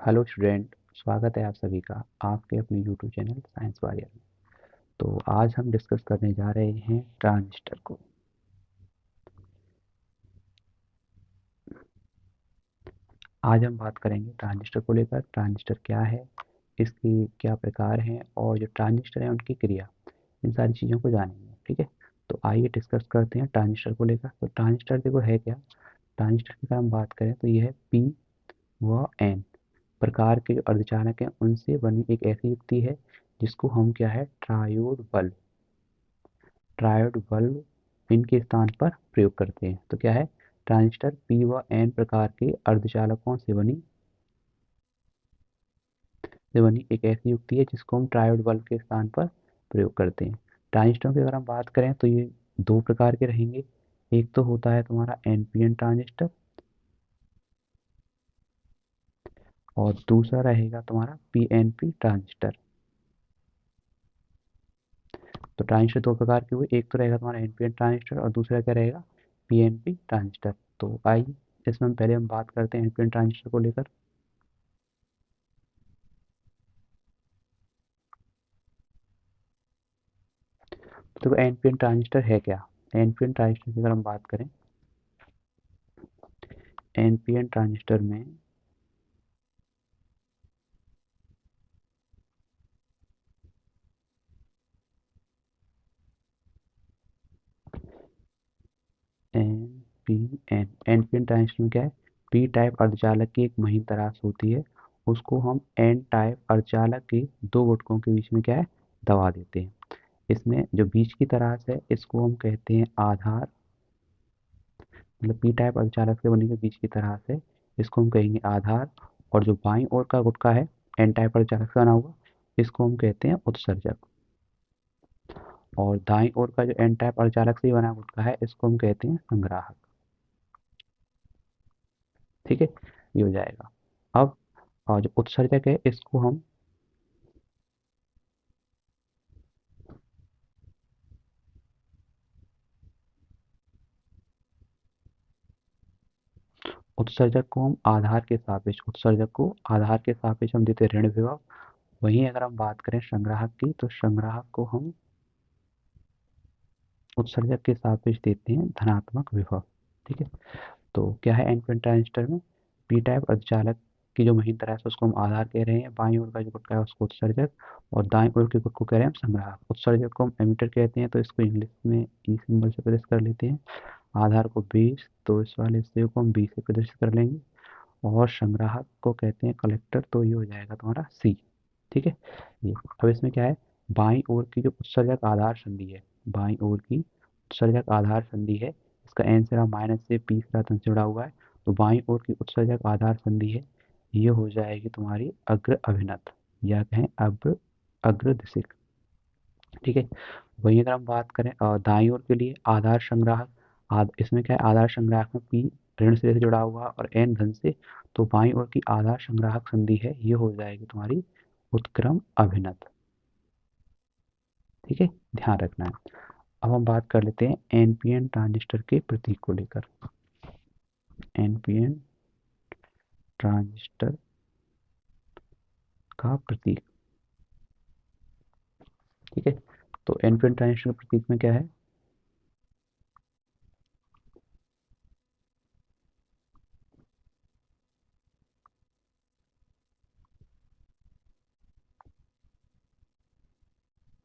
Hello student, स्वागत है आप सभी का आपके अपने यूट्यूब चैनल साइंस वॉरियर में। तो आज हम डिस्कस करने जा रहे हैं ट्रांजिस्टर को। आज हम बात करेंगे ट्रांजिस्टर को लेकर। ट्रांजिस्टर क्या है, इसकी क्या प्रकार हैं और जो ट्रांजिस्टर हैं उनकी क्रिया, इन सारी चीज़ों को जानेंगे। ठीक है, तो आइए डिस्कस करते हैं ट्रांजिस्टर को लेकर। तो ट्रांजिस्टर देखो है क्या। ट्रांजिस्टर की अगर हम बात करें तो ये है पी व एन प्रकार के जो अर्धचालक हैं उनसे बनी एक ऐसी युक्ति है जिसको हम क्या है ट्रायोड बल्ब इनके स्थान पर प्रयोग करते हैं। तो क्या है, ट्रांजिस्टर पी व एन प्रकार के अर्धचालकों से बनी एक ऐसी युक्ति है जिसको हम ट्रायोड बल्ब के स्थान पर प्रयोग करते हैं। ट्रांजिस्टरों की अगर हम बात करें तो ये दो प्रकार के रहेंगे। एक तो होता है तुम्हारा एनपीएन ट्रांजिस्टर और दूसरा रहेगा तुम्हारा पीएनपी ट्रांजिस्टर। तो ट्रांजिस्टर दो प्रकार के हुए, एक तो रहेगा तुम्हारा एनपीएन ट्रांजिस्टर और दूसरा क्या रहेगा, पीएनपी ट्रांजिस्टर। तो आइए इसमें पहले हम बात करते हैं एनपीएन ट्रांजिस्टर को लेकर। तो एनपीएन ट्रांजिस्टर है क्या। एनपीएन ट्रांजिस्टर की अगर हम बात करें, एनपीएन ट्रांजिस्टर में एनपीएन ट्रांजिस्टर में क्या है, पी टाइप अर्धचालक की एक महीन तराश होती है, उसको हम एन टाइप अर्धचालक के दो गुटकों के बीच में क्या है, दबा देते हैं। इसमें जो बीच की तराश है इसको हम कहते हैं आधार, मतलब पी टाइप अर्धचालक से बनी जो बीच की तराश है इसको हम कहेंगे आधार। और जो बाईं ओर का गुटका है एन टाइप अर्धचालक से बना हुआ, इसको हम कहते हैं उत्सर्जक। और दाईं ओर का जो एन टाइप अर्धचालक से बना गुटका है इसको हम कहते हैं संग्राहक। ठीक है, ये हो जाएगा। अब और जो उत्सर्जक है इसको हम उत्सर्जक को आधार के सापेक्ष हम देते हैं ऋण विभव। वहीं अगर हम बात करें संग्राहक की तो संग्राहक को हम उत्सर्जक के सापेक्ष देते हैं धनात्मक विभव। ठीक है, तो क्या है एन ट्रांजिस्टर में, पी टाइप अर्धचालक की जो महीन तरह है उसको हम आधार कह रहे हैं, बाईं ओर का जो गुटका है उसको उत्सर्जक, और दाईं ओर के गुट को कह रहे हैं हम संग्राहक। उत्सर्जक को हम एमिटर कहते हैं तो इसको इंग्लिश में ई सिंबल से प्रदर्शित कर लेते हैं। आधार को बेस, तो इस वाले हिस्से को हम बी से प्रदर्शित कर लेंगे। और संग्राहक को कहते हैं कलेक्टर, तो ये हो जाएगा तुम्हारा सी। ठीक है, ये अब इसमें क्या है, बाईं ओर की जो उत्सर्जक आधार संधि है, बाईं ओर की उत्सर्जक आधार संधि है, इसका एन से माइनस से पी धन से जुड़ा हुआ है। तो बाईं ओर की उत्सर्जक आधार संधि है, ये हो जाएगी तुम्हारी अग्र अभिनत या कहें अग्र दिशिक। ठीक है, वहीं अगर हम बात करें दाईं ओर के लिए आधार संग्राहक, इसमें क्या है, आधार संग्राहक में पी ऋण सिरे से जुड़ा हुआ और एन धन से, तो बाईं ओर की आधार संग्राहक संधि है, ये हो जाएगी तुम्हारी उत्क्रम अभिनत। ठीक है, ध्यान रखना है। अब हम बात कर लेते हैं एनपीएन ट्रांजिस्टर के प्रतीक को लेकर। एनपीएन ट्रांजिस्टर का प्रतीक। ठीक है, तो एनपीएन ट्रांजिस्टर के प्रतीक में क्या है,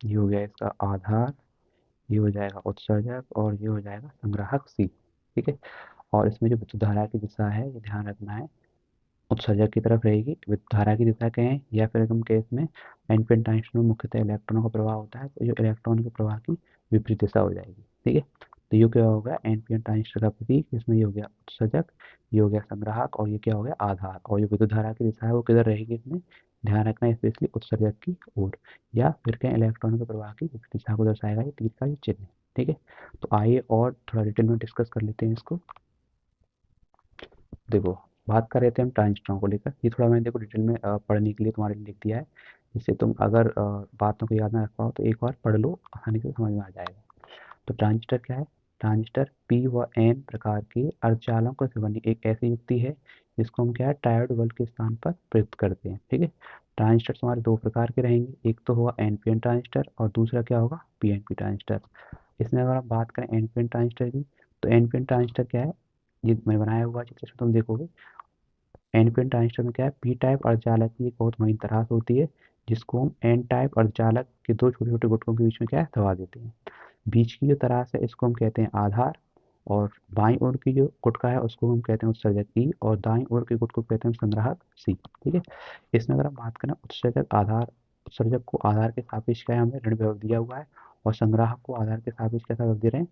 ये हो गया इसका आधार, ये हो जाएगा उत्सर्जक और ये हो जाएगा संग्राहक सी। ठीक है, और इसमें जो विद्युत धारा की दिशा है ये ध्यान रखना है, उत्सर्जक की तरफ रहेगी। विद्युत धारा की दिशा कहें या फिर हम केस में एनपीएन ट्रांजिस्टर में मुख्यतः इलेक्ट्रॉनों का प्रवाह होता है, तो जो इलेक्ट्रॉन के प्रवाह की विपरीत दिशा हो जाएगी। ठीक है, तो ये क्या होगा एनपीएन ट्रांजिस्टर का प्रतीक, इसमें ये हो गया उत्सर्जक, ये हो गया संग्राहक और ये क्या हो गया आधार। और जो विद्युत धारा की दिशा है वो किधर रहेगी, इसमें ध्यान रखना है स्पेशली उत्सर्जक की ओर, या फिर कहें इलेक्ट्रॉन के प्रवाह की विपरीत दिशा को दर्शाएगा ये तीर का ये चिन्ह। ठीक है, तो आइए और थोड़ा डिटेल में डिस्कस कर लेते हैं इसको। देखो, बात कर रहे थे हम ट्रांजिस्टरों को लेकर, ये थोड़ा मैंने देखो डिटेल में पढ़ने के लिए तुम्हारे लिए लिख दिया है, जिससे तुम अगर बातों को याद ना रख पाओ तो एक बार पढ़ लो, आसानी से समझ में आ जाएगा। तो ट्रांजिस्टर क्या है, ट्रांजिस्टर पी व एन प्रकार के अर्धचालकों से बनी एक ऐसी युक्ति है जिसको हम क्या है ट्रायोड बल्ब के स्थान पर प्रयुक्त करते हैं। ठीक है, ट्रांजिस्टर हमारे दो प्रकार के रहेंगे, एक तो होगा एनपीएन ट्रांजिस्टर और दूसरा क्या होगा पीएनपी ट्रांजिस्टर। इसमें अगर आप बात करें एनपीएन ट्रांजिस्टर की, तो एनपीएन ट्रांजिस्टर क्या है, ये मैं बनाया हुआ चित्र से तुम देखोगे। एनपीएन ट्रांजिस्टर में क्या है, पी टाइप अर्धचालक की एक बहुत महीन तरास होती है जिसको हम एन टाइप अर्धचालक के दो छोटे छोटे गुटकों के बीच में क्या है दबा देते हैं। बीच की जो तरास है इसको हम कहते हैं आधार, और बाईं ओर की जो गुटका है उसको हम कहते हैं उत्सर्जक ई, और दाईं ओर के गुट को कहते हैं संग्राहक सी। ठीक है, इसमें अगर हम बात करें उत्सर्जक आधार, उत्सर्जक को आधार के सापेक्ष क्या है हमें ऋण विभव दिया हुआ है, और संग्राहक को आधार के सापेक्ष कैसा विभव दे रहे हैं,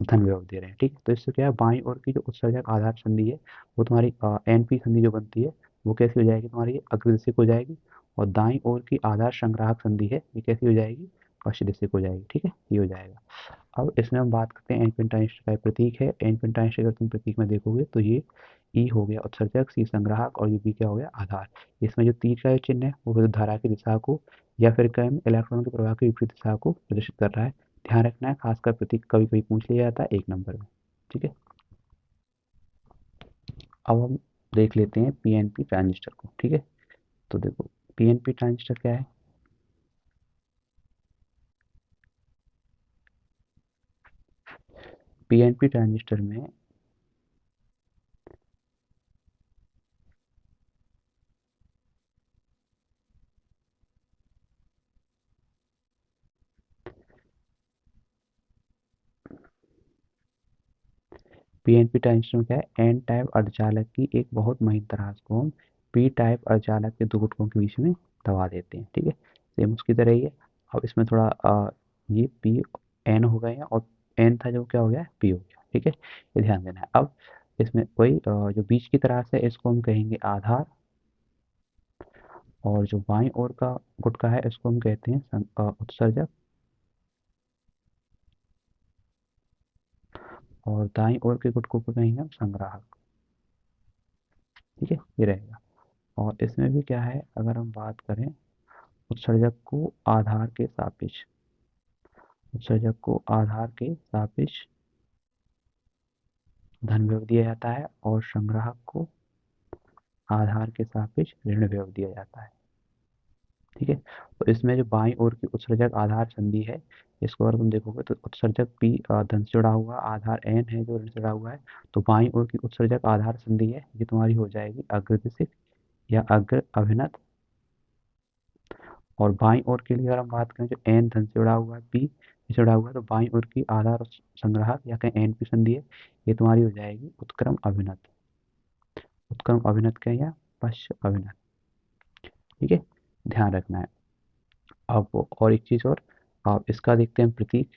धन विभव दे रहे हैं। ठीक है, तो इससे क्या है बाईं ओर की जो उत्सर्जक आधार संधि है वो तुम्हारी एनपी संधि जो बनती है वो कैसी हो जाएगी, तुम्हारी अग्रदिशिक हो जाएगी, और दाईं ओर की आधार संग्राहक संधि है ये कैसी हो जाएगी, पश्चिदिशिक हो जाएगी। ठीक है, ये हो जाएगा। अब इसमें हम बात करते हैं एन ट्रांजिस्टर का एक प्रतीक है। एन ट्रांजिस्टर अगर तुम प्रतीक में देखोगे तो ये ई हो गया उत्सर्जक, सी संग्राहक, और ये बी क्या हो गया आधार। इसमें जो तीर का जो चिन्ह है वो विद्युत धारा की दिशा को या फिर कहें इलेक्ट्रॉन के प्रवाह की विपरीत दिशा को प्रदर्शित कर रहा है। ध्यान रखना है, खासकर प्रतीक कभी कभी पूछ लिया जाता है एक नंबर में। ठीक है, अब हम देख लेते हैं पीएनपी ट्रांजिस्टर को। ठीक है, तो देखो पीएनपी ट्रांजिस्टर क्या है। पीएनपी ट्रांजिस्टर में पीएनपी ट्रांजिस्टर में क्या है, एन टाइप अर्धचालक की एक बहुत महीन तरास को हम पी टाइप अर्धचालक के दो गुटकों के बीच में दबा देते हैं। ठीक है, सेम उसकी तरह ही है। अब इसमें थोड़ा ये पी एन हो गए हैं, और एन था जो क्या हो गया पी हो गया। ठीक है, ये ध्यान देना है। अब इसमें वही जो बीच की तरास है इसको हम कहेंगे आधार, और जो बाईं ओर का गुटका है इसको हम कहते हैं उत्सर्जक, और दाईं ओर के गुटकों को कहेंगे हम संग्राहक। ठीक है, ये रहेगा। और इसमें भी क्या है, अगर हम बात करें उत्सर्जक को आधार के सापेक्ष, उत्सर्जक को आधार के सापेक्ष धन विभव दिया जाता है, और संग्राहक को आधार के सापेक्ष ऋण विभव दिया जाता है। ठीक है, तो इसमें जो बाईं ओर की उत्सर्जक आधार संधि है इसको अगर तुम देखोगे तो उत्सर्जक पी धन से जुड़ा हुआ, आधार एन है जो ऋण से जुड़ा हुआ है, तो बाईं ओर की उत्सर्जक आधार संधि है ये तुम्हारी हो जाएगी अग्रदिशिक या अग्र अभिनत, और बाईं ओर के लिए अगर हम बात करें जो एन धन से जुड़ा हुआ है, पी से जुड़ा हुआ है, तो बाईं ओर की आधार संग्राहक या कहें एन पी संधि है ये तुम्हारी हो जाएगी उत्क्रम अभिनत। उत्क्रम अभिनत क्या है या पश्च अभिनत। ठीक है, ध्यान रखना है। अब और एक चीज और, आप इसका देखते हैं प्रतीक।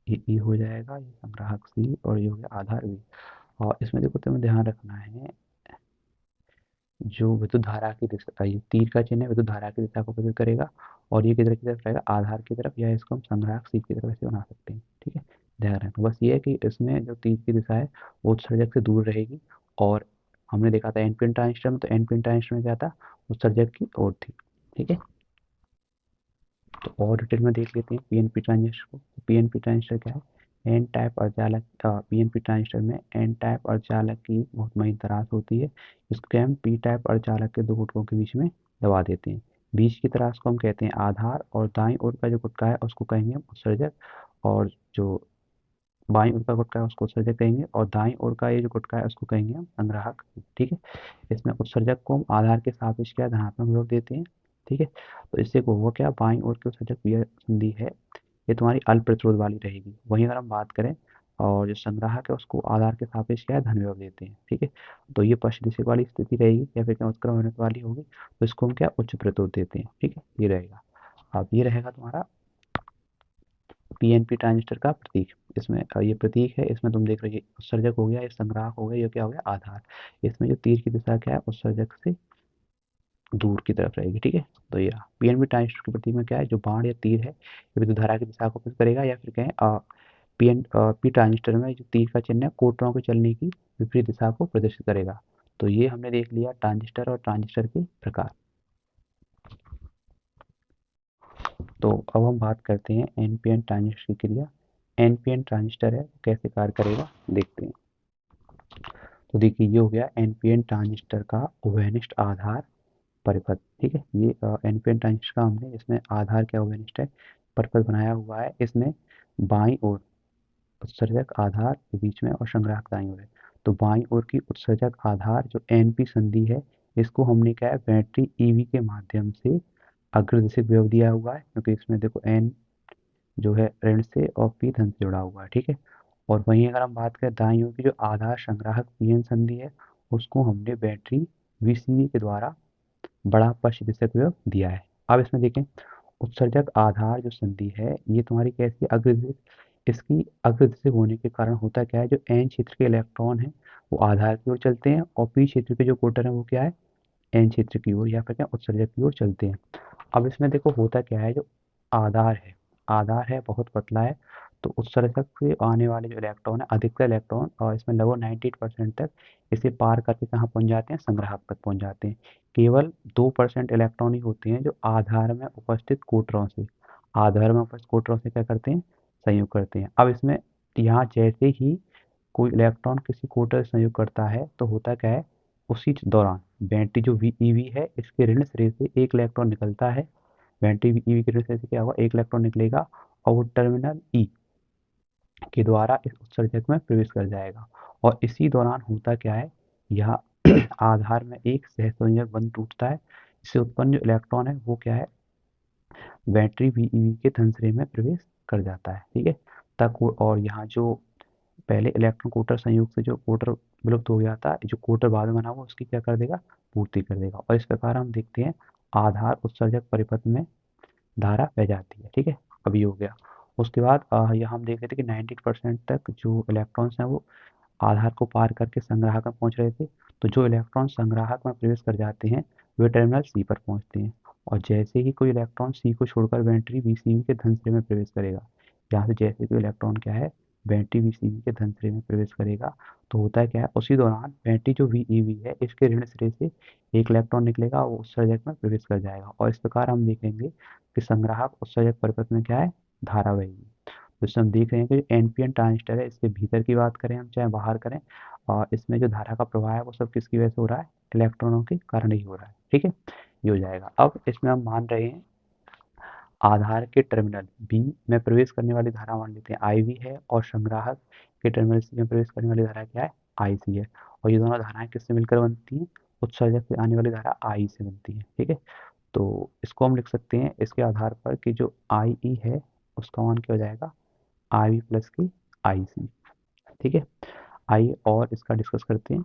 ये ई हो जाएगा, ये संग्राहक सी, और ये हो गया आधार बी। और इसमें देखो तुम्हें ध्यान रखना है जो विद्युत धारा की दिशा, ये तीर का चिन्ह है विद्युत धारा की दिशा को प्रदर्शित करेगा, और ये किधर की तरफ रहेगा आधार की तरफ, या इसको हम संग्राहक सी की तरफ ऐसे बना सकते हैं। ठीक है, ध्यान रखना बस ये है कि इसमें जो तीर की दिशा है वो उत्सर्जक से दूर रहेगी, और हमने देखा था एनपीएन ट्रांजिस्टर में, तो एनपीएन ट्रांजिस्टर में क्या था उत्सर्जक की ओर थी। ठीक है, तो और डिटेल में देख लेते हैं पीएनपी ट्रांजिस्टर को। पीएनपी ट्रांजिस्टर क्या है, एन टाइप अर्धचालक, पीएनपी ट्रांजिस्टर में एन टाइप अर्धचालक की बहुत महीन तरास होती है, इसको हम पी टाइप अर्धचालक के दो गुटकों के बीच में दबा देते हैं। बीच की तरास को हम कहते हैं आधार, और दाईं ओर का जो गुटका है उसको कहेंगे हम उत्सर्जक, और जो बाईं ओर का गुटका है उसको उत्सर्जक कहेंगे, और दाईं ओर का ये जो गुटका है उसको कहेंगे हम संग्राहक। ठीक है, इसमें उत्सर्जक को हम आधार के सापेक्ष क्या धनात्मक विभव देते हैं। ठीक है, तो इससे को हुआ क्या, बाईं ओर की उत्सर्जक क्रिया संधि है ये तुम्हारी अल्प प्रतिरोध वाली रहेगी। वहीं अगर हम बात करें और जो संग्राहक है उसको आधार के सापेक्ष क्या है धन विभव देते हैं। ठीक है, तो ये पश्च दिशा वाली स्थिति रहेगी, या फिर क्या उत्क्रम अवनत वाली होगी, तो इसको हम क्या उच्च प्रतिरोध देते हैं। ठीक है, ये रहेगा। अब ये रहेगा तुम्हारा पीएनपी ट्रांजिस्टर का प्रतीक। इसमें ये प्रतीक है, इसमें तुम देख रहे हो ये उत्सर्जक हो गया, ये संग्राहक हो गया, ये क्या हो गया आधार। इसमें जो तीर की दिशा क्या है उत्सर्जक से दूर की तरफ रहेगी। ठीक है, तो ये पीएनपी ट्रांजिस्टर के प्रतीक में क्या है जो बाण या तीर है ये विद्युत धारा की दिशा को प्रकट करेगा, या फिर कहें पी ट्रांजिस्टर में जो तीर का चिन्ह है कोटरों के चलने की विपरीत दिशा को प्रदर्शित करेगा। तो ये हमने देख लिया ट्रांजिस्टर और ट्रांजिस्टर के प्रकार। तो अब हम बात करते हैं एनपीएन ट्रांजिस्टर की क्रिया। एनपीएन ट्रांजिस्टर है वो कैसे कार्य करेगा देखते हैं। तो देखिए ये हो गया एनपीएन ट्रांजिस्टर का ओवेनिस्ट आधार परिपथ। ठीक है, ये एनपीएन ट्रांजिस्टर का हमने इसमें आधार क्या ओवेनिस्ट है परिपथ बनाया हुआ है। इसमें बाईं ओर उत्सर्जक आधार के बीच में और संग्राहक दाईं ओर है। तो बाईं ओर की उत्सर्जक आधार जो एनपी संधि है इसको हमने क्या है बैटरी ईवी के माध्यम से अग्रदिशिक विभव दिया हुआ है, क्योंकि इसमें देखो एन जो है ऋण से और पी धन से जुड़ा हुआ है। ठीक है, और वहीं अगर हम बात करें दाईं ओर की जो आधार संग्राहक पीएन संधि है उसको हमने बैटरी वीसीबी के द्वारा बड़ा पश्च दिशक विभव दिया है। अब इसमें देखें उत्सर्जक आधार जो संधि है ये तुम्हारी कैसी अग्रदिश, इसकी अग्रदिशिक होने के कारण होता क्या है जो एन क्षेत्र के इलेक्ट्रॉन है वो आधार की ओर चलते हैं और पी क्षेत्र के जो कोटर है वो क्या है एन क्षेत्र की ओर या फिर क्या उत्सर्जक की ओर चलते हैं। अब इसमें देखो होता क्या है जो आधार है, आधार है बहुत पतला है, तो उत्सर्जक से आने वाले जो इलेक्ट्रॉन है अधिकतर इलेक्ट्रॉन और इसमें लगभग 98% तक इसे पार करके कहाँ पहुंच जाते हैं संग्राहक तक पहुंच जाते हैं। केवल 2% इलेक्ट्रॉन ही होते हैं जो आधार में उपस्थित कोटरों से, आधार में उपस्थित कोटरों से क्या करते हैं संयोग करते हैं। अब इसमें यहाँ जैसे ही कोई इलेक्ट्रॉन किसी कोटर से संयोग करता है तो होता क्या है उसी दौरान बैटरी जो वीईवी है इसके ऋण सिरे से एक इलेक्ट्रॉन निकलता है। बैटरी ईवी की वजह से क्या होगा एक इलेक्ट्रॉन निकलेगा और वो टर्मिनल ई के द्वारा इस उत्सर्जक में प्रवेश कर जाएगा। और इसी दौरान होता क्या है यह आधार में एक सहसंयोजक बंध टूटता है, इससे उत्पन्न जो इलेक्ट्रॉन है वो क्या है बैटरी वीईवी के धनश्रेणी में प्रवेश कर जाता है। ठीक है, तक और यहाँ जो पहले इलेक्ट्रॉन कोटर संयोग से जो कोटर विलुप्त हो गया था जो कोटर बाद में बना हुआ उसकी क्या कर देगा पूर्ति कर देगा। और इस प्रकार हम देखते हैं आधार उत्सर्जक परिपथ में धारा बह जाती है। ठीक है, अब ये हो गया। उसके बाद यहाँ हम देख रहे थे कि 90% तक जो इलेक्ट्रॉन्स हैं वो आधार को पार करके संग्राहक में पहुंच रहे थे। तो जो इलेक्ट्रॉन संग्राहक में प्रवेश कर जाते हैं वे टर्मिनल सी पर पहुंचते हैं और जैसे ही कोई इलेक्ट्रॉन सी को छोड़कर बैटरी वीसीबी के धन सिरे में प्रवेश करेगा, यहाँ से जैसे कोई इलेक्ट्रॉन क्या है बैटरी वीसीबी के धन सिरे में प्रवेश करेगा तो होता है क्या है उसी दौरान बैटरी जो वीईवी है इसके ऋण सिरे से एक इलेक्ट्रॉन निकलेगा वो उत्सर्जक में प्रवेश कर जाएगा। और इस प्रकार हम देखेंगे कि संग्राहक उत्सर्जक परिपथ में क्या है धारा बहेगी। तो हम देख रहे हैं कि एनपीएन ट्रांजिस्टर है इसके भीतर की बात करें हम चाहे बाहर करें और इसमें जो धारा का प्रवाह है वो सब किसकी वजह से हो रहा है इलेक्ट्रॉनों के कारण ही हो रहा है। ठीक है, ये हो जाएगा। अब इसमें हम मान रहे हैं आधार के टर्मिनल बी में प्रवेश करने वाली धारा मान लेते हैं आई वी है और संग्राहक के टर्मिनल सी में प्रवेश करने वाली धारा क्या है आई सी है। और ये दोनों धाराएं किससे मिलकर बनती हैं उत्सर्जक से आने वाली धारा आई से बनती है। ठीक है, तो इसको हम लिख सकते हैं इसके आधार पर कि जो आई ई है उसका मान क्या हो जाएगा आई वी प्लस की आई सी। ठीक है, आइए और इसका डिस्कस करते हैं।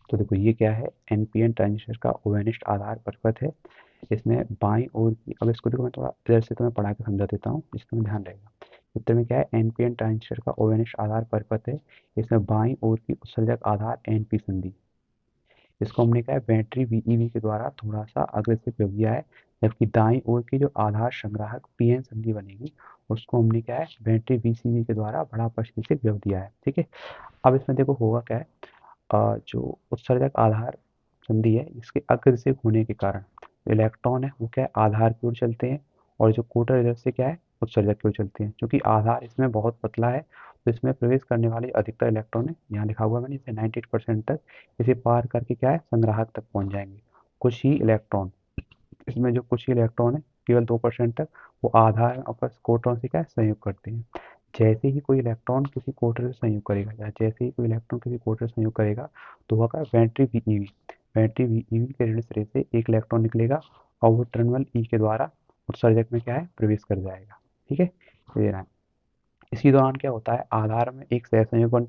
तो देखो ये क्या है एनपीएन ट्रांजिस्टर का ओवेनिस्ट आधार परिपथ है। इसमें बाईं ओर की अब इसको देखो मैं थोड़ा इधर से तुम्हें पढ़ा के समझा देता हूँ जिसका तुम्हें ध्यान रहेगा। उत्तर में क्या है एनपीएन ट्रांजिस्टर का ओवेनिस्ट आधार परिपथ है। इसमें बाईं ओर की उत्सर्जक आधार एनपी संधि इसको हमने क्या है बैटरी वीईवी के द्वारा थोड़ा सा अग्रसित कर दिया है, जबकि दाईं ओर की जो आधार संग्राहक पीएन संधि बनेगी उसको हमने क्या है बैटरी वीसीबी के द्वारा बड़ा पश्चिम से व्यव दिया है। ठीक है, अब इसमें देखो होगा क्या है जो उत्सर्जक आधार संधि है इसके अग्रसित होने के कारण इलेक्ट्रॉन है वो क्या है आधार की ओर चलते हैं और जो कोटर इधर से क्या है उत्सर्जक की ओर चलते हैं। क्योंकि आधार इसमें बहुत पतला है तो इसमें प्रवेश करने वाले अधिकतर इलेक्ट्रॉन है यहाँ लिखा हुआ मैंने इसे 98% तक इसे पार करके क्या है संग्राहक तक पहुंच जाएंगे। कुछ ही इलेक्ट्रॉन इसमें जो कुछ ही इलेक्ट्रॉन है केवल 2% तक वो आधार और कोटरों से क्या है संयोग करते हैं। जैसे ही कोई इलेक्ट्रॉन किसी कोटर से संयोग करेगा या जैसे ही कोई इलेक्ट्रॉन किसी कोटर से संयोग करेगा तो होगा बैटरी वीईवी के ऋण सिरे से एक इलेक्ट्रॉन निकलेगा और वो टर्मिनल ई के द्वारा उत्सर्जक में क्या है प्रवेश कर जाएगा। ठीक है, ये देना है। इसी दौरान क्या होता है आधार में एक सहसंयोग बंध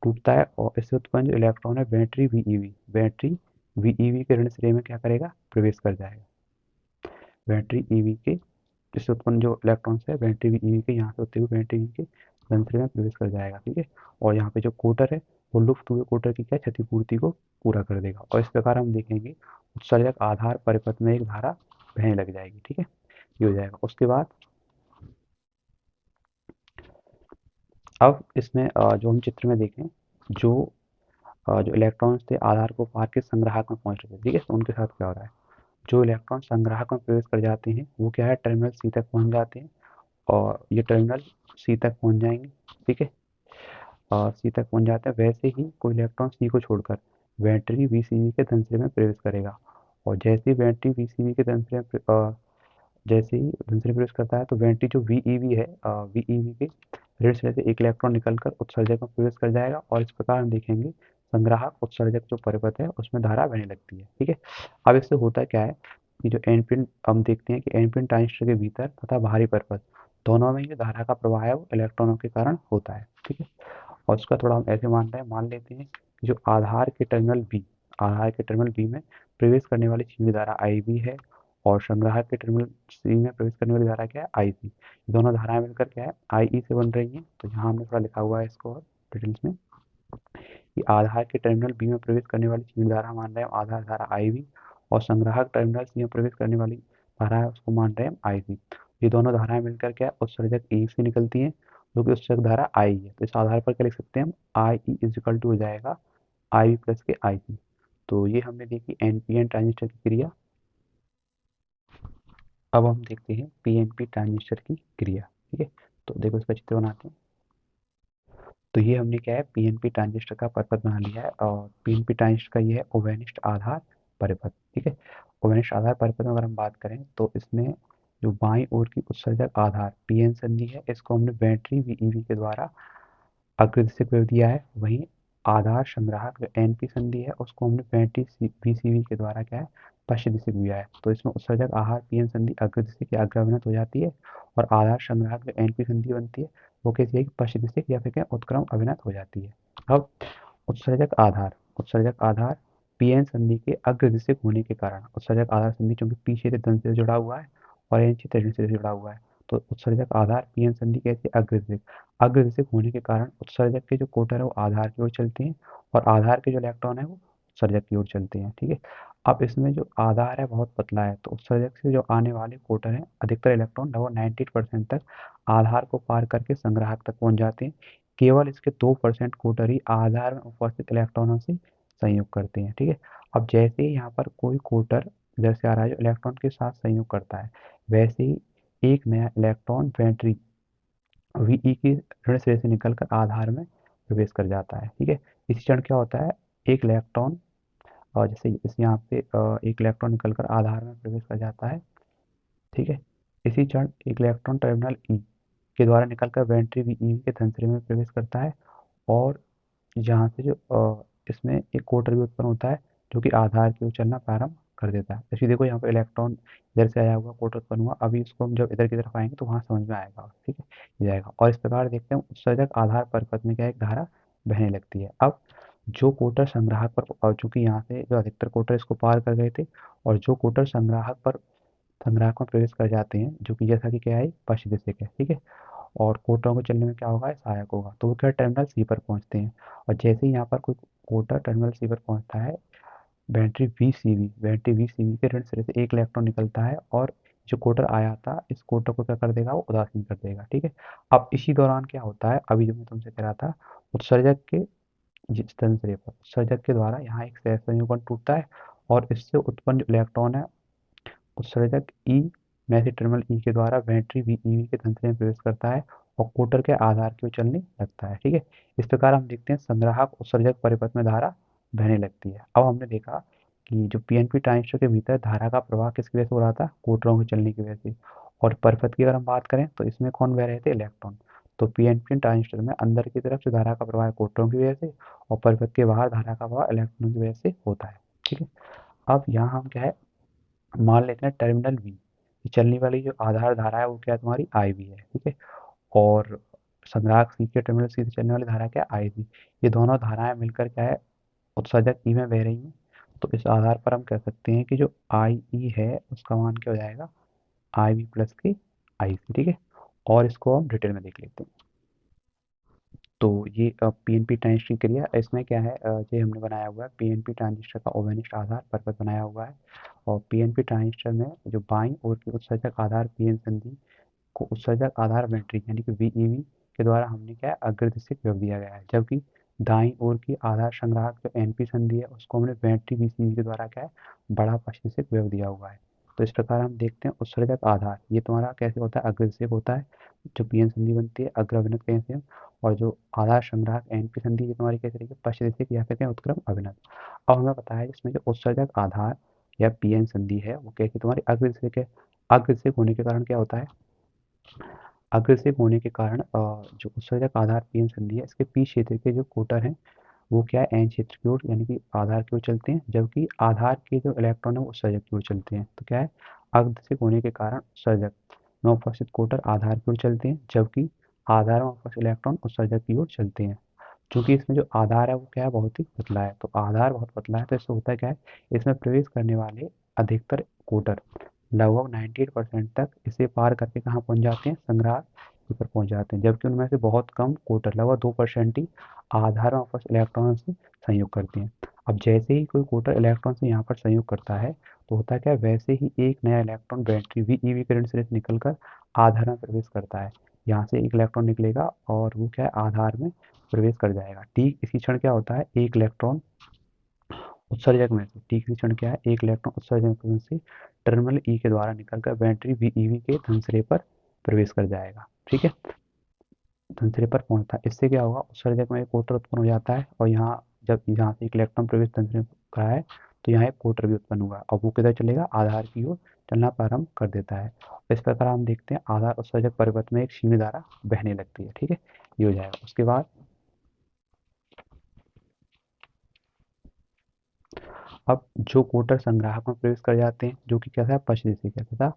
टूटता है और इससे उत्पन्न जो इलेक्ट्रॉन है बैटरी वीईवी के ऋण सिरे में क्या करेगा प्रवेश कर जाएगा। बैटरी ईवी के जिससे उत्पन्न जो इलेक्ट्रॉन्स है बैटरी ईवी के यहाँ से होते हुए बैटरी ईवी के तंत्र में प्रवेश कर जाएगा। ठीक है, और यहाँ पे जो कोटर है वो लुप्त हुए कोटर की क्या क्षतिपूर्ति को पूरा कर देगा। और इस प्रकार हम देखेंगे उत्सर्जक आधार परिपथ में एक धारा बहने लग जाएगी। ठीक है, ये हो जाएगा। उसके बाद अब इसमें जो हम चित्र में देखें, जो इलेक्ट्रॉन्स थे आधार को पार के संग्राहक में पहुंच रहे थे, ठीक है, तो उनके साथ क्या हो रहा है, जो इलेक्ट्रॉन संग्राहक में प्रवेश कर जाते हैं वो क्या है, टर्मिनल सी तक पहुंच जाते हैं, और ये टर्मिनल सी तक पहुंच जाएंगे, ठीक है, सी तक पहुंच जाते हैं। वैसे ही कोई इलेक्ट्रॉन सी को छोड़कर बैटरी वीसीबी के धनश्रेणी में प्रवेश करेगा, और जैसे ही बैटरी वीसीबी के धनश्रेणी जैसे ही धनश्रेणी प्रवेश करता है तो बैटरी जो वीईवी है, वीईवी के ऋण सिरे से एक इलेक्ट्रॉन निकलकर उत्सर्जक में प्रवेश कर जाएगा, और इस प्रकार हम देखेंगे संग्राहक उत्सर्जक जो परिपथ है उसमें धारा बहने लगती है, ठीक है। अब इससे होता क्या है कि जो एन पिन हम देखते हैं कि एन पिन ट्रांजिस्टर के भीतर तथा बाहरी परिपथ दोनों में जो धारा का प्रवाह है वो इलेक्ट्रॉनों के कारण होता है, ठीक है। और उसका थोड़ा हम ऐसे मान रहे हैं, मान लेते हैं कि जो आधार के टर्मिनल बी में प्रवेश करने वाली चीनी धारा आई बी है, और संग्राहक के टर्मिनल सी में प्रवेश करने वाली धारा क्या है, आई सी। दोनों धाराएं मिलकर क्या है, आई ई से बन रही हैं। तो यहाँ हमने थोड़ा लिखा हुआ है इसको और डिटेल्स में कि आधार के टर्मिनल बी में प्रवेश करने वाली चीनी धारा मान रहे हैं आधार धारा आई बी, और संग्राहक टर्मिनल सी में प्रवेश करने वाली धारा है उसको मान रहे हैं आई सी। ये दोनों धाराएं मिलकर क्या है, उत्सर्जक ई से निकलती हैं, जो कि उत्सर्जक धारा आई है। तो इस आधार पर क्या लिख सकते हैं हम, आई ई इज इक्वल टू हो जाएगा आई बी प्लस के आई सी। तो ये हमने देखी एनपीएन ट्रांजिस्टर की क्रिया। अब हम देखते हैं पीएनपी ट्रांजिस्टर की क्रिया, ठीक है। तो देखो इसका चित्र बनाते हैं। तो ये हमने क्या है, पीएनपी ट्रांजिस्टर का परिपथ बना लिया है, और पीएनपी ट्रांजिस्टर का ये है ओवेनिस्ट आधार परिपथ, ठीक है। ओवेनिस्ट आधार परिपथ में अगर हम बात करें तो इसमें जो बाईं ओर की उत्सर्जक आधार पीएन संधि है, इसको हमने बैटरी वीईवी के द्वारा अग्रदिशक वेव दिया है। वहीं आधार संग्राहक जो एनपी संधि है उसको हमने बैटरी वीसीवी के द्वारा क्या है, पश्च दिशक दिया है। तो इसमें उत्सर्जक आहार पीएन संधि अग्रदिशक या अग्रवनत हो जाती है, और आधार संग्राहक जो एनपी संधि बनती है वो कैसी है कि पश्च दिशक या फिर क्या उत्क्रम अभिनत हो जाती है। अब उत्सर्जक आधार पीएन संधि के अग्रदिशक होने के कारण उत्सर्जक आधार संधि चूंकि पी क्षेत्र धन से जुड़ा हुआ है और एन क्षेत्र ऋण से जुड़ा हुआ है, तो उत्सर्जक आधार पीएन संधि कैसे अग्रदिशक होने के कारण उत्सर्जक के जो कोटर है वो आधार की ओर चलते हैं, और आधार के जो इलेक्ट्रॉन है वो उत्सर्जक की ओर चलते हैं, ठीक है। अब इसमें जो आधार है बहुत पतला है, तो उत्सर्जक से जो आने वाले कोटर हैं अधिकतर इलेक्ट्रॉन लगभग 98% तक आधार को पार करके संग्राहक तक पहुंच जाते हैं। केवल इसके 2% कोटर ही आधार में उपस्थित इलेक्ट्रॉनों से संयोग करते हैं, ठीक है। अब जैसे ही यहाँ पर कोई कोटर इधर से आ रहा है जो इलेक्ट्रॉन के साथ संयोग करता है, वैसे ही एक नया इलेक्ट्रॉन बैटरी वीई की ऋण सिरे से निकलकर आधार में प्रवेश कर जाता है, ठीक है। इसी क्षण क्या होता है, एक इलेक्ट्रॉन और जैसे इस यहाँ पे एक इलेक्ट्रॉन निकलकर आधार में प्रवेश कर जाता है, ठीक है। इसी क्षण एक इलेक्ट्रॉन टर्मिनल ई के द्वारा निकलकर बैटरी वीई के धन सिरे में प्रवेश करता है, और जहाँ से जो इसमें एक कोटर भी उत्पन्न होता है जो कि आधार की ओर चलना प्रारंभ कर देता है। जैसे देखो यहाँ पे इलेक्ट्रॉन इधर से आया हुआ कोटर उत्पन्न हुआ, अभी इसको हम जब इधर की तरफ आएंगे तो वहाँ समझ में आएगा, ठीक है, ये जाएगा। और इस प्रकार देखते हैं उत्सर्जक आधार परिपथ में क्या एक धारा बहने लगती है। अब जो कोटर संग्राहक पर, और चूंकि यहाँ से जो अधिकतर कोटर इसको पार कर गए थे, और जो कोटर संग्राहक में प्रवेश कर जाते हैं जो कि जैसा कि क्या है पश्चिम दिशा है, ठीक है, और कोटरों को चलने में क्या होगा, सहायक होगा, तो वो क्या टर्मिनल सी पर पहुंचते हैं। और जैसे ही यहाँ पर कोई कोटर टर्मिनल सी पर पहुंचता है, बैटरी वीसीबी के ऋण सिरे से एक इलेक्ट्रॉन निकलता है, और जो कोटर आया था इस कोटर को क्या कर देगा, वो उदासीन कर देगा, ठीक है। अब इसी दौरान क्या होता है, अभी जो मैं तुमसे कह रहा था, उत्सर्जक के जिस धन सिरे पर उत्सर्जक के द्वारा यहाँ एक सहसंयोजक टूटता है, और इससे उत्पन्न जो इलेक्ट्रॉन है उत्सर्जक ई में से टर्मिनल ई के द्वारा बैटरी वीईवी के तंत्र में प्रवेश करता है, और कोटर के आधार की ओर चलने लगता है, ठीक है। इस प्रकार हम देखते हैं संग्राहक उत्सर्जक परिपथ में धारा बहने लगती है। अब हमने देखा कि जो पीएनपी ट्रांजिस्टर के भीतर धारा का प्रवाह किसकी वजह से हो रहा था, कोटरों के चलने की वजह से, और परिपथ की अगर हम बात करें तो इसमें कौन बह रहे थे, इलेक्ट्रॉन। तो पीएनपी ट्रांजिस्टर में अंदर की तरफ से धारा का प्रवाह कोटरों की वजह से, और परिपथ के बाहर धारा का प्रवाह इलेक्ट्रॉनों की वजह से होता है, ठीक है। अब यहाँ हम क्या है, मान लेते हैं टर्मिनल बी, चलने वाली जो आधार धारा है वो क्या है, तुम्हारी आई बी है, ठीक है। और संग्राहक सी के टर्मिनल सी से चलने वाली धारा क्या है, आई सी। ये दोनों धाराएं मिलकर क्या है, उत्सर्जक ई में बह रही हैं। तो इस आधार पर हम कह सकते हैं कि जो आई ई है उसका मान क्या हो जाएगा, आई बी प्लस की आई सी, ठीक है। और इसको हम डिटेल में देख लेते हैं। तो ये पीएनपी ट्रांजिस्टर की क्रिया, इसमें क्या है, ये हमने बनाया हुआ है पीएनपी ट्रांजिस्टर का ओवेनिस्ट आधार पर्पस बनाया हुआ है। और पीएनपी ट्रांजिस्टर में जो बाईं ओर की उत्सर्जक आधार पीएन संधि को उत्सर्जक आधार बैटरी यानी कि वीईवी के द्वारा हमने क्या है अग्रदिशिक व्यव दिया गया है, जबकि दाईं ओर की आधार संग्राहक जो एनपी संधि है उसको हमने बैटरी बीसीबी के द्वारा क्या है बड़ा पश्चिशिक व्यव दिया हुआ है। तो इस प्रकार हम देखते हैं उत्सर्जक आधार ये तुम्हारा कैसे होता है अग्रदिशिक होता है, जो पीएन संधि बनती है अग्र अभिनत कहते हैं, और जो आधार संग्राहक एनपी संधि ये तुम्हारी कैसे रहेगी पश्चिदिशिक या कहते हैं उत्क्रम अभिनत। अब हमें पता है इसमें जो उत्सर्जक आधार या पीएन संधि है वो कैसी तुम्हारी अग्रदिशिक है। अग्रदिशिक होने के कारण क्या होता है, अग्रसिक होने के कारण जो उत्सर्जक आधार पीएन संधि है इसके पी क्षेत्र के जो कोटर हैं वो क्या है एन क्षेत्र की ओर यानी कि आधार की ओर चलते हैं, जबकि आधार के जो इलेक्ट्रॉन है वो उत्सर्जक की ओर चलते हैं। तो क्या है अग्रसिक होने के कारण उत्सर्जक में उपस्थित कोटर आधार की ओर चलते हैं, जबकि आधार में उपस्थित इलेक्ट्रॉन उत्सर्जक की ओर चलते हैं। चूंकि इसमें जो आधार है वो क्या है बहुत ही पतला है, तो आधार बहुत पतला है तो इससे होता क्या है इसमें प्रवेश करने वाले अधिकतर कोटर लगभग 98% तक इसे पार करके कहाँ पहुंच जाते हैं संग्राहक पर पहुंच जाते हैं, जबकि उनमें से बहुत कम कोटर लगभग 2% ही आधार में वापस इलेक्ट्रॉन से संयोग करते हैं। अब जैसे ही कोई कोटर इलेक्ट्रॉन से यहाँ पर संयोग करता है तो होता क्या है वैसे ही एक नया इलेक्ट्रॉन बैटरी वीईवी करंट से निकलकर आधार में प्रवेश करता है। यहाँ से एक इलेक्ट्रॉन निकलेगा और वो क्या है आधार में प्रवेश कर जाएगा। ठीक इसी क्षण क्या होता है एक इलेक्ट्रॉन उत्सर्जक में से ठीक इसी क्षण क्या है एक इलेक्ट्रॉन उत्सर्जक में से टर्मिनल ई के द्वारा निकलकर बैटरी वीईवी के धनसिरे पर प्रवेश कर जाएगा। ठीक है, धनसिरे पर पहुंचता है। इससे क्या होगा उत्सर्जक में एक कोटर उत्पन्न हो जाता है और यहाँ जब यहाँ से एक इलेक्ट्रॉन प्रवेश धनसिरे कर रहा है तो यहाँ एक कोटर भी उत्पन्न हुआ और वो किधर चलेगा आधार की ओर चलना प्रारंभ कर देता है। इस प्रकार हम देखते हैं आधार उत्सर्जक परिपथ में एक क्षीण धारा बहने लगती है। ठीक है, ये हो जाएगा। उसके बाद अब जो कोटर संग्राहक में प्रवेश कर जाते हैं जो कि कैसा है पश्चिदिशी है तथा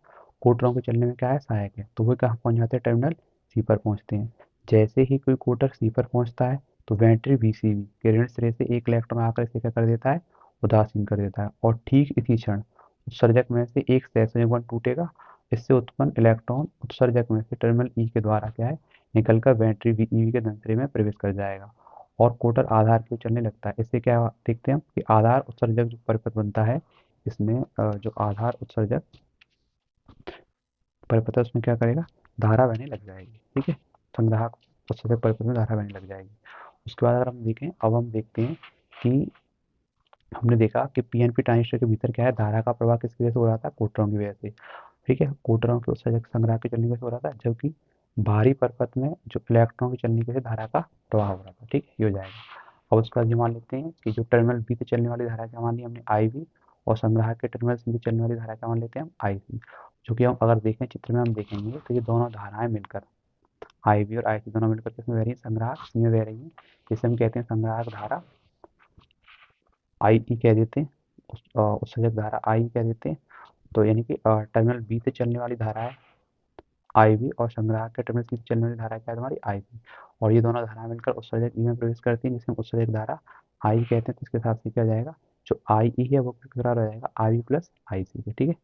कोटरों के चलने में क्या है सहायक है, तो वो कहाँ पहुंच जाते हैं टर्मिनल सी पर पहुंचते हैं। जैसे ही कोई कोटर सी पर पहुंचता है तो बैटरी बीसीबी के ऋण सिरे से एक इलेक्ट्रॉन आकर इसे क्या कर देता है उदासीन कर देता है, और ठीक इसी क्षण उत्सर्जक में से एक सहसंयोग बंध टूटेगा। इससे उत्पन्न इलेक्ट्रॉन उत्सर्जक में से टर्मिनल ई के द्वारा क्या है निकलकर बैटरी वीईवी के धनसिरे में प्रवेश कर जाएगा और कोटर आधार की ओर चलने लगता है। इससे क्या देखते हैं हम कि आधार उत्सर्जक जो परिपथ बनता है इसमें जो आधार उत्सर्जक परिपथ है उसमें क्या करेगा धारा बहने लग जाएगी। ठीक है, संग्राहक उत्सर्जक परिपथ में धारा बहने लग जाएगी। उसके बाद अगर हम देखें अब हम देखते हैं कि हमने देखा कि पीएनपी ट्रांजिस्टर के भीतर क्या है धारा का प्रवाह किसकी वजह से हो रहा था कोटरों की वजह से। ठीक है, कोटरों के उत्सर्जक संग्राहक के चलने की वजह से हो रहा था, जबकि बाहरी परिपथ में जो इलेक्ट्रॉन की चलने की वजह से धारा का प्रवाह हो रहा था। ठीक ये हो जाएगा। और उसके बाद ये मान लेते हैं कि जो टर्मिनल बी से चलने वाली धारा क्या मान ली हमने आई बी, और संग्राहक के टर्मिनल सी से चलने वाली धारा क्या मान लेते हैं हम आई सी। जो कि हम अगर देखें चित्र में हम देखेंगे तो ये दोनों धाराएं मिलकर आई बी और आई सी दोनों मिलकर किसमें बह रही है संग्राहक सी में बह रही है। जिसे हम कहते हैं संग्राहक धारा आई ई कह देते हैं, उत्सर्जक धारा आई कह देते हैं। तो यानी कि टर्मिनल बी से चलने वाली धारा है आई बी और संग्राहक के टर्मिनल सी से चलने वाली धारा क्या है हमारी आई सी, और ये दोनों धाराएं मिलकर उत्सर्जक ई में प्रवेश करती हैं जिसे हम उत्सर्जक धारा आई कहते हैं। तो इसके साथ से क्या जाएगा जो आई ई है वो किस प्रकार हो जाएगा आई बी प्लस आई सी। ठीक है,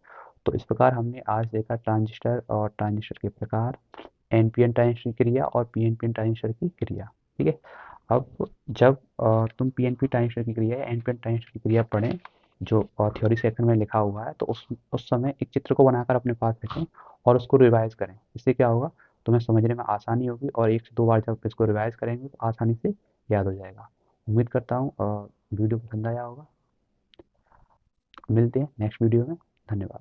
तो इस प्रकार हमने आज देखा ट्रांजिस्टर और ट्रांजिस्टर के प्रकार, एनपीएन ट्रांजिस्टर की क्रिया और पीएनपीएन ट्रांजिस्टर की क्रिया। ठीक है, अब जब तुम पीएनपी ट्रांजिस्टर की क्रिया या एनपीएन ट्रांजिस्टर की क्रिया पढ़ें जो थ्योरी सेक्शन में लिखा हुआ है तो उस समय एक चित्र को बनाकर अपने पास रखें और उसको रिवाइज करें। इससे क्या होगा तुम्हें समझने में आसानी होगी और एक से दो बार जब इसको रिवाइज करेंगे तो आसानी से याद हो जाएगा। उम्मीद करता हूँ वीडियो पसंद आया होगा। मिलते हैं नेक्स्ट वीडियो में। धन्यवाद।